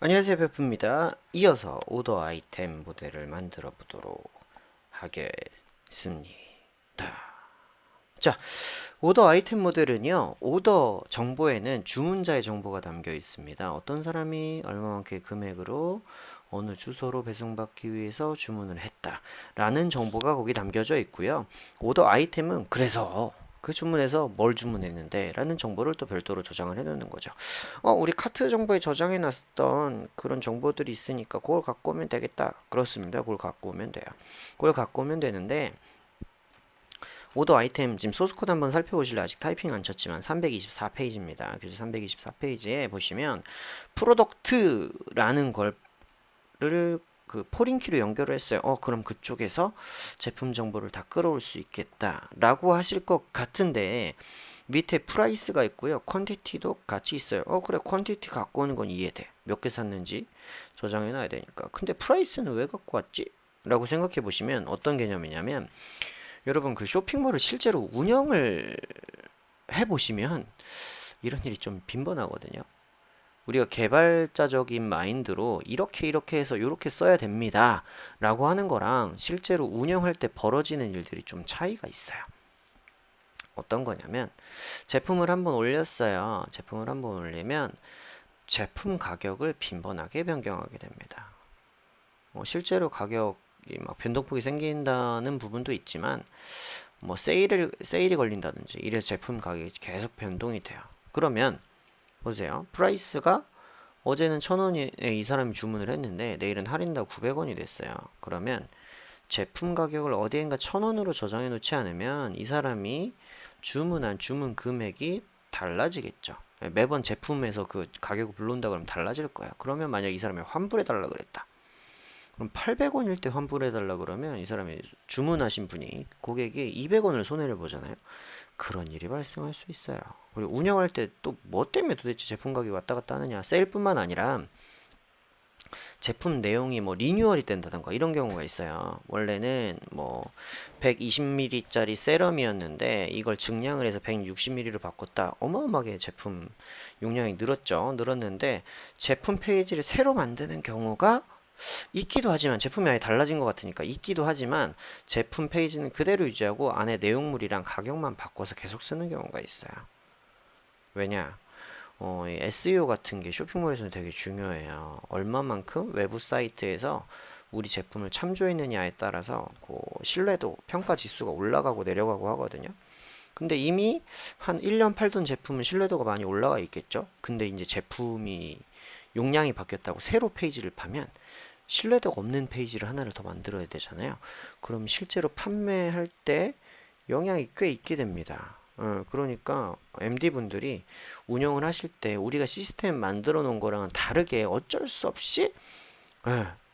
안녕하세요, 베프입니다. 이어서 오더 아이템 모델을 만들어 보도록 하겠습니다. 자, 오더 아이템 모델은요, 오더 정보에는 주문자의 정보가 담겨 있습니다. 어떤 사람이 얼마만큼의 금액으로 어느 주소로 배송받기 위해서 주문을 했다 라는 정보가 거기 담겨져 있고요. 오더 아이템은 그래서 그 주문에서 뭘 주문했는데 라는 정보를 또 별도로 저장을 해 놓는 거죠. 우리 카트 정보에 저장해 놨던 그런 정보들이 있으니까 그걸 갖고 오면 되겠다. 그렇습니다. 그걸 갖고 오면 돼요. 그걸 갖고 오면 되는데, 오더 아이템 지금 소스 코드 한번 살펴보실래요? 아직 타이핑 안 쳤지만 324페이지입니다. 그래서 324페이지에 보시면 프로덕트라는 거를 그 포린키로 연결을 했어요. 그럼 그쪽에서 제품 정보를 다 끌어올 수 있겠다라고 하실 것 같은데, 밑에 프라이스가 있고요. 퀀티티도 같이 있어요. 그래, 퀀티티 갖고 오는 건 이해돼. 몇 개 샀는지 저장해 놔야 되니까. 근데 프라이스는 왜 갖고 왔지? 라고 생각해 보시면 어떤 개념이냐면, 여러분 그 쇼핑몰을 실제로 운영을 해 보시면 이런 일이 좀 빈번하거든요. 우리가 개발자적인 마인드로 이렇게 해서 이렇게 써야 됩니다 라고 하는 거랑 실제로 운영할 때 벌어지는 일들이 좀 차이가 있어요. 어떤 거냐면, 제품을 한번 올렸어요. 제품을 한번 올리면 제품 가격을 빈번하게 변경하게 됩니다. 실제로 가격이 막 변동폭이 생긴다는 부분도 있지만, 뭐 세일이 걸린다든지 이래서 제품 가격이 계속 변동이 돼요. 그러면 보세요. 프라이스가 어제는 1,000원에 이 사람이 주문을 했는데 내일은 할인다 900원이 됐어요. 그러면 제품 가격을 어디엔가 1,000원으로 저장해 놓지 않으면 이 사람이 주문한 주문 금액이 달라지겠죠. 매번 제품에서 그 가격을 불러온다 그러면 달라질 거야. 그러면 만약 이 사람이 환불해 달라 그랬다. 그럼 800원일 때 환불해 달라 그러면 이 사람이 주문하신 분이 고객이 200원을 손해를 보잖아요. 그런 일이 발생할 수 있어요. 그리고 운영할 때 또 뭐 때문에 도대체 제품 가격이 왔다 갔다 하느냐. 세일뿐만 아니라 제품 내용이 뭐 리뉴얼이 된다던가 이런 경우가 있어요. 원래는 뭐 120ml짜리 세럼이었는데 이걸 증량을 해서 160ml로 바꿨다. 어마어마하게 제품 용량이 늘었죠. 늘었는데 제품 페이지를 새로 만드는 경우가 있기도 하지만, 제품이 아예 달라진 것 같으니까 있기도 하지만, 제품 페이지는 그대로 유지하고 안에 내용물이랑 가격만 바꿔서 계속 쓰는 경우가 있어요. 왜냐? 이 SEO 같은 게 쇼핑몰에서는 되게 중요해요. 얼마만큼 외부 사이트에서 우리 제품을 참조했느냐에 따라서 그 신뢰도, 평가 지수가 올라가고 내려가고 하거든요. 근데 이미 한 1년 팔던 제품은 신뢰도가 많이 올라가 있겠죠? 근데 이제 제품이 용량이 바뀌었다고 새로 페이지를 파면 신뢰도가 없는 페이지를 하나를 더 만들어야 되잖아요. 그럼 실제로 판매할 때 영향이 꽤 있게 됩니다. 그러니까 MD분들이 운영을 하실 때 우리가 시스템 만들어 놓은 거랑은 다르게 어쩔 수 없이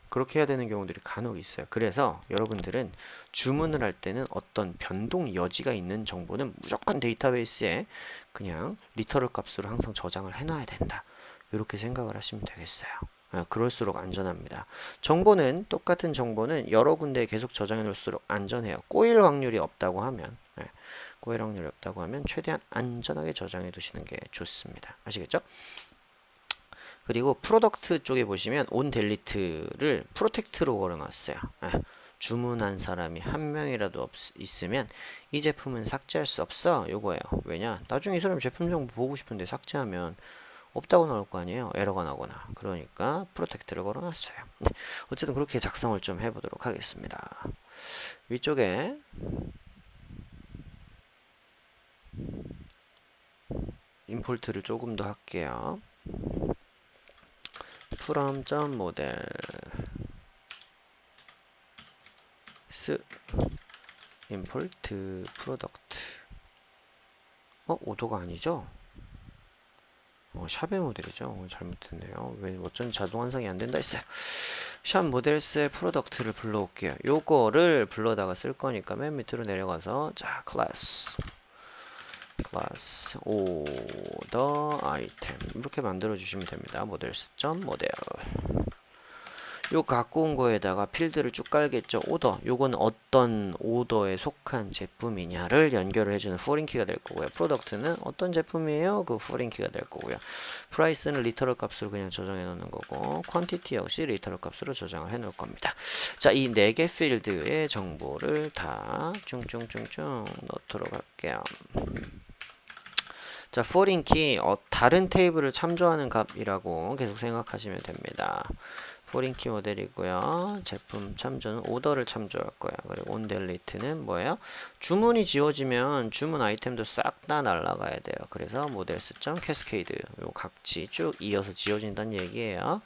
그렇게 해야 되는 경우들이 간혹 있어요. 그래서 여러분들은 주문을 할 때는 어떤 변동 여지가 있는 정보는 무조건 데이터베이스에 그냥 리터럴 값으로 항상 저장을 해놔야 된다. 이렇게 생각을 하시면 되겠어요. 그럴수록 안전합니다. 정보는, 똑같은 정보는 여러 군데에 계속 저장해 놓을수록 안전해요. 꼬일 확률이 없다고 하면, 꼬일 확률이 없다고 하면 최대한 안전하게 저장해 두시는 게 좋습니다. 아시겠죠? 그리고 프로덕트 쪽에 보시면 온 델리트를 프로텍트로 걸어놨어요. 주문한 사람이 한 명이라도 있으면 이 제품은 삭제할 수 없어. 요거예요. 왜냐? 나중에 이 사람 제품 정보 보고 싶은데 삭제하면 없다고 나올 거 아니에요. 에러가 나거나. 그러니까 프로텍트를 걸어놨어요. 어쨌든 그렇게 작성을 좀 해보도록 하겠습니다. 위쪽에 임포트를 조금 더 할게요. from.model import product. 오도가 아니죠? 샵의 모델이죠. 잘못했네요. 왜 어쩐지 자동 완성이 안 된다 했어요. 샵 모델스의 프로덕트를 불러올게요. 요거를 불러다가 쓸 거니까 맨 밑으로 내려가서, 자, 클래스 오더 아이템 이렇게 만들어 주시면 됩니다. 모델스.model. 요 갖고 온 거에다가 필드를 쭉 깔겠죠. 오더. 요건 어떤 오더에 속한 제품이냐를 연결을 해주는 포린키가 될 거고요. 프로덕트는 어떤 제품이에요? 그 포린키가 될 거고요. 프라이스는 리터럴 값으로 그냥 저장해 놓는 거고, 퀀티티 역시 리터럴 값으로 저장을 해 놓을 겁니다. 자, 이 4개 필드의 정보를 다 쭝쭝쭝쭝 넣도록 할게요. 자, foreign key, 다른 테이블을 참조하는 값이라고 계속 생각하시면 됩니다. foreign key 모델이고요. 제품 참조는 오더를 참조할 거야. 그리고 on delete는 뭐예요? 주문이 지워지면 주문 아이템도 싹 다 날아가야 돼요. 그래서 models.cascade 요 각지 쭉 이어서 지워진다는 얘기예요.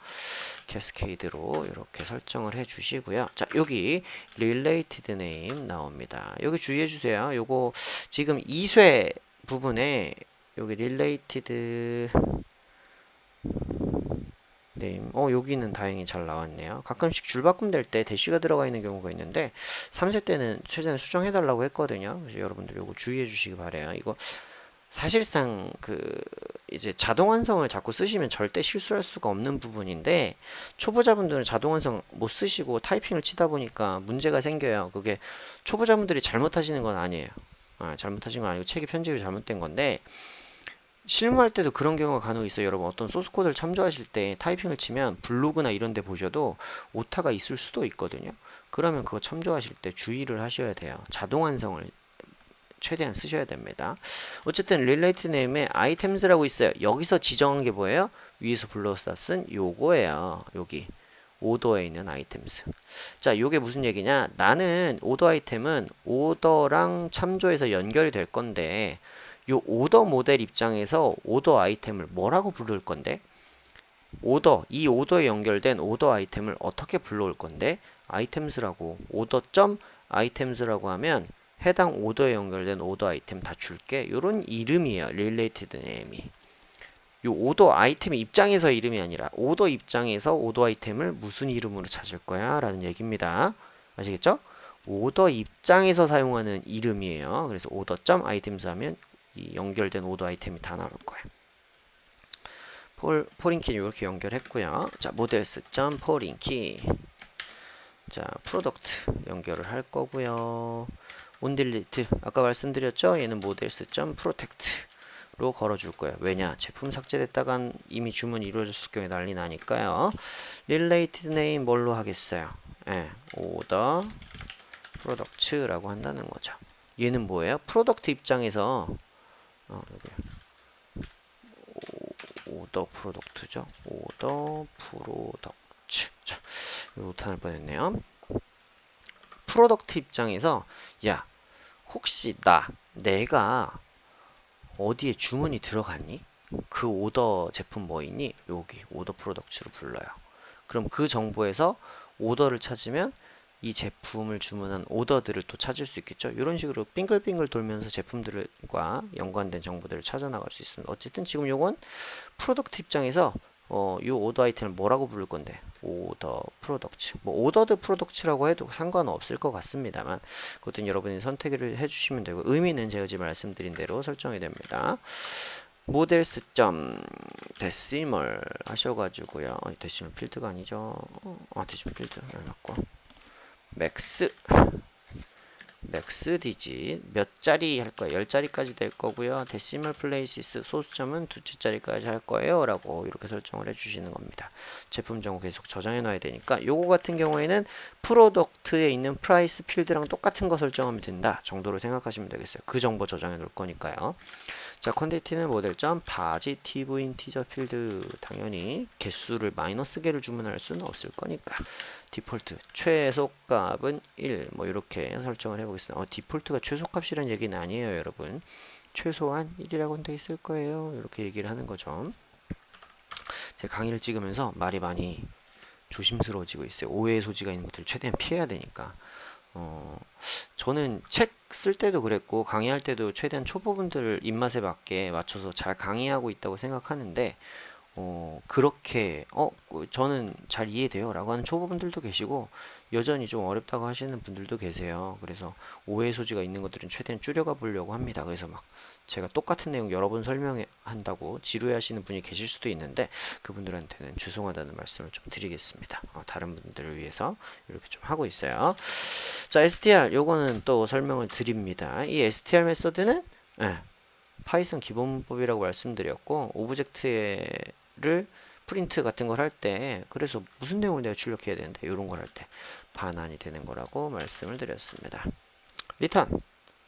캐스케이드로 이렇게 설정을 해 주시고요. 자, 여기 related name 나옵니다. 여기 주의해 주세요. 요거 지금 2쇄 부분에 여기 related name 여기는 다행히 잘 나왔네요. 가끔씩 줄바꿈 될 때 대시가 들어가 있는 경우가 있는데 3세 때는 최대한 수정해 달라고 했거든요. 그래서 여러분들 요거 주의해 주시기 바래요. 이거 사실상 이제 자동 완성을 자꾸 쓰시면 절대 실수할 수가 없는 부분인데, 초보자분들은 자동 완성 못 쓰시고 타이핑을 치다 보니까 문제가 생겨요. 그게 초보자분들이 잘못하시는 건 아니에요. 잘못하신 건 아니고 책이 편집이 잘못된 건데, 실무할 때도 그런 경우가 간혹 있어요. 여러분 어떤 소스 코드를 참조하실 때 타이핑을 치면 블로그나 이런 데 보셔도 오타가 있을 수도 있거든요. 그러면 그거 참조하실 때 주의를 하셔야 돼요. 자동 완성을 최대한 쓰셔야 됩니다. 어쨌든 related name에 items라고 있어요. 여기서 지정한 게 뭐예요? 위에서 불러서 쓴 요거예요. 여기 오더에 있는 items. 자, 요게 무슨 얘기냐? 나는 오더 아이템은 오더랑 참조해서 연결이 될 건데, 요 오더 모델 입장에서 오더 아이템을 뭐라고 부를 건데, 이 오더에 연결된 오더 아이템을 어떻게 불러올 건데, items라고 오더.items라고 하면 해당 오더에 연결된 오더 아이템 다 줄게. 요런 이름이에요. related name이. 요 오더 아이템 입장에서 이름이 아니라 오더 입장에서 오더 아이템을 무슨 이름으로 찾을 거야 라는 얘기입니다. 아시겠죠? 오더 입장에서 사용하는 이름이에요. 그래서 오더.items 하면 이 연결된 오더 아이템이 다 나올 거예요. 포린키 이렇게 연결했고요. 자, models.포린키. 자, 프로덕트 연결을 할 거고요. onDelete 아까 말씀드렸죠? 얘는 models.protect로 걸어줄 거예요. 왜냐? 제품 삭제됐다간 이미 주문이 이루어졌을 경우에 난리 나니까요. related name 뭘로 하겠어요? order product라고 한다는 거죠. 얘는 뭐예요? 프로덕트 입장에서 여기 order product죠. order product. 자, 이거 못할 뻔했네요. 프로덕트 입장에서 야, 혹시 내가 어디에 주문이 들어갔니? 그 오더 제품 뭐이니? 여기 오더 프로덕트로 불러요. 그럼 그 정보에서 오더를 찾으면 이 제품을 주문한 오더들을 또 찾을 수 있겠죠. 이런 식으로 빙글빙글 돌면서 제품들과 연관된 정보들을 찾아 나갈 수 있습니다. 어쨌든 지금 요건 프로덕트 입장에서 이 오더 아이템을 뭐라고 부를 건데, 오더 프로덕트, 뭐 오더드 프로덕트라고 해도 상관은 없을 것 같습니다만, 그것은 여러분이 선택을 해주시면 되고, 의미는 제가 지금 말씀드린 대로 설정이 됩니다. models.decimal 하셔가지고요. 데시멀 필드가 아니죠. 데시멀 필드 맞고, 맥스 디짓 몇 자리 할 거예요? 10자리까지 될 거고요. 데시멀 플레이시스 소수점은 2자리까지 할 거예요 라고 이렇게 설정을 해 주시는 겁니다. 제품 정보 계속 저장해 놔야 되니까, 요거 같은 경우에는 프로덕트에 있는 프라이스 필드랑 똑같은 거 설정하면 된다 정도로 생각하시면 되겠어요. 그 정보 저장해 놓을 거니까요. 자, 퀀티티는 모델점 바지티브 인티저 필드, 당연히 개수를 마이너스 개를 주문할 수는 없을 거니까 디폴트 최소값은 1 뭐 이렇게 설정을 해보겠습니다. 디폴트가 최소값이라는 얘기는 아니에요, 여러분. 최소한 1이라고는 돼 있을 거예요. 이렇게 얘기를 하는 거죠. 제가 강의를 찍으면서 말이 많이 조심스러워지고 있어요. 오해의 소지가 있는 것들을 최대한 피해야 되니까. 저는 책 쓸 때도 그랬고 강의할 때도 최대한 초보분들 입맛에 맞게 맞춰서 잘 강의하고 있다고 생각하는데, 그렇게 저는 잘 이해돼요 라고 하는 초보분들도 계시고, 여전히 좀 어렵다고 하시는 분들도 계세요. 그래서 오해 소지가 있는 것들은 최대한 줄여가 보려고 합니다. 그래서 막 제가 똑같은 내용 여러 번 설명한다고 지루해하시는 분이 계실 수도 있는데 그분들한테는 죄송하다는 말씀을 좀 드리겠습니다. 다른 분들을 위해서 이렇게 좀 하고 있어요. 자, str 요거는 또 설명을 드립니다. 이 str 메소드는 파이썬 기본법이라고 말씀드렸고 오브젝트를 프린트 같은 걸 할 때 그래서 무슨 내용을 내가 출력해야 되는데 이런 걸 할 때 반환이 되는 거라고 말씀을 드렸습니다. 리턴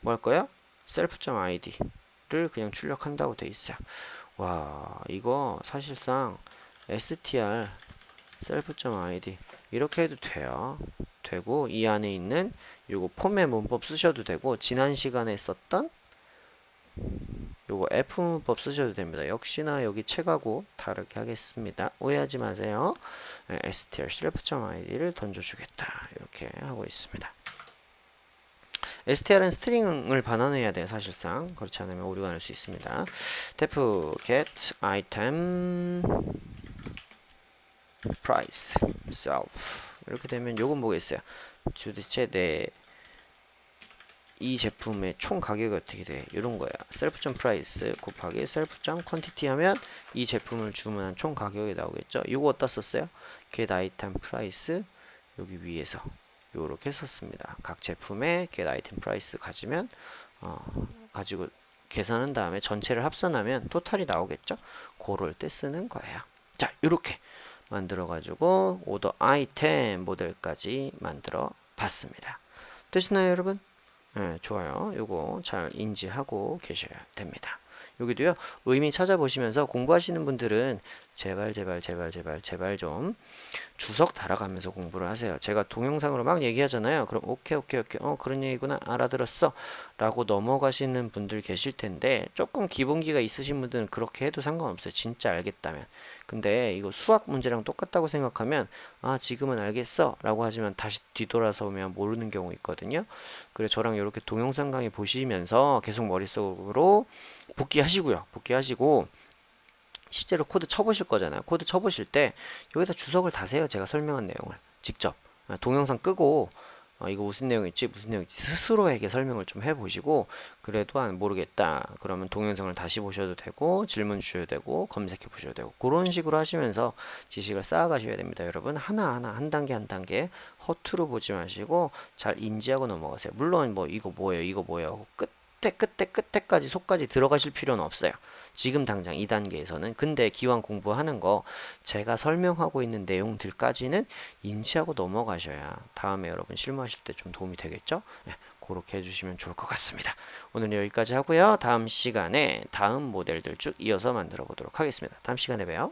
뭐 할 거야? self.id를 그냥 출력한다고 돼 있어요. 와, 이거 사실상 str self.id 이렇게 해도 돼요. 되고 이 안에 있는 요거 폼의 문법 쓰셔도 되고 지난 시간에 썼던 요거 F 문법 쓰셔도 됩니다. 역시나 여기 책하고 다르게 하겠습니다. 오해하지 마세요. str self.id를 던져주겠다. 이렇게 하고 있습니다. str은 스트링을 반환해야 돼요. 사실상 그렇지 않으면 오류가 날 수 있습니다. def get item price self 이렇게 되면 요건 뭐겠어요? 도대체 이 제품의 총 가격이 어떻게 돼? 이런 거야. self.price 곱하기 self.quantity 하면 이 제품을 주문한 총 가격이 나오겠죠. 이거 어디다 썼어요? get item price 여기 위에서 요렇게 썼습니다. 각 제품의 get item price 가지면 가지고 계산한 다음에 전체를 합산하면 토탈이 나오겠죠. 그럴 때 쓰는 거예요. 자, 요렇게 만들어 가지고 오더 아이템 모델까지 만들어 봤습니다. 되시나요, 여러분? 네, 좋아요. 요거 잘 인지하고 계셔야 됩니다. 여기도요, 의미 찾아보시면서 공부하시는 분들은 제발 좀 주석 달아가면서 공부를 하세요. 제가 동영상으로 막 얘기하잖아요. 그럼 오케이 그런 얘기구나 알아들었어 라고 넘어가시는 분들 계실 텐데 조금 기본기가 있으신 분들은 그렇게 해도 상관없어요. 진짜 알겠다면. 근데 이거 수학 문제랑 똑같다고 생각하면 지금은 알겠어 라고 하지만 다시 뒤돌아서 오면 모르는 경우 있거든요. 그래서 저랑 이렇게 동영상 강의 보시면서 계속 머릿속으로 복귀하시고요. 복귀하시고 실제로 코드 쳐보실 거잖아요. 코드 쳐보실 때 여기다 주석을 다세요. 제가 설명한 내용을 직접 동영상 끄고 이거 무슨 내용이지 스스로에게 설명을 좀 해보시고 그래도 모르겠다 그러면 동영상을 다시 보셔도 되고 질문 주셔도 되고 검색해 보셔도 되고 그런 식으로 하시면서 지식을 쌓아가셔야 됩니다. 여러분 하나하나 한 단계 한 단계 허투루 보지 마시고 잘 인지하고 넘어가세요. 물론 뭐 이거 뭐예요 끝에까지 속까지 들어가실 필요는 없어요. 지금 당장 2단계에서는. 근데 기왕 공부하는 거 제가 설명하고 있는 내용들까지는 인지하고 넘어가셔야 다음에 여러분 실무하실 때 좀 도움이 되겠죠? 네, 그렇게 해주시면 좋을 것 같습니다. 오늘 여기까지 하고요. 다음 시간에 다음 모델들 쭉 이어서 만들어 보도록 하겠습니다. 다음 시간에 봬요.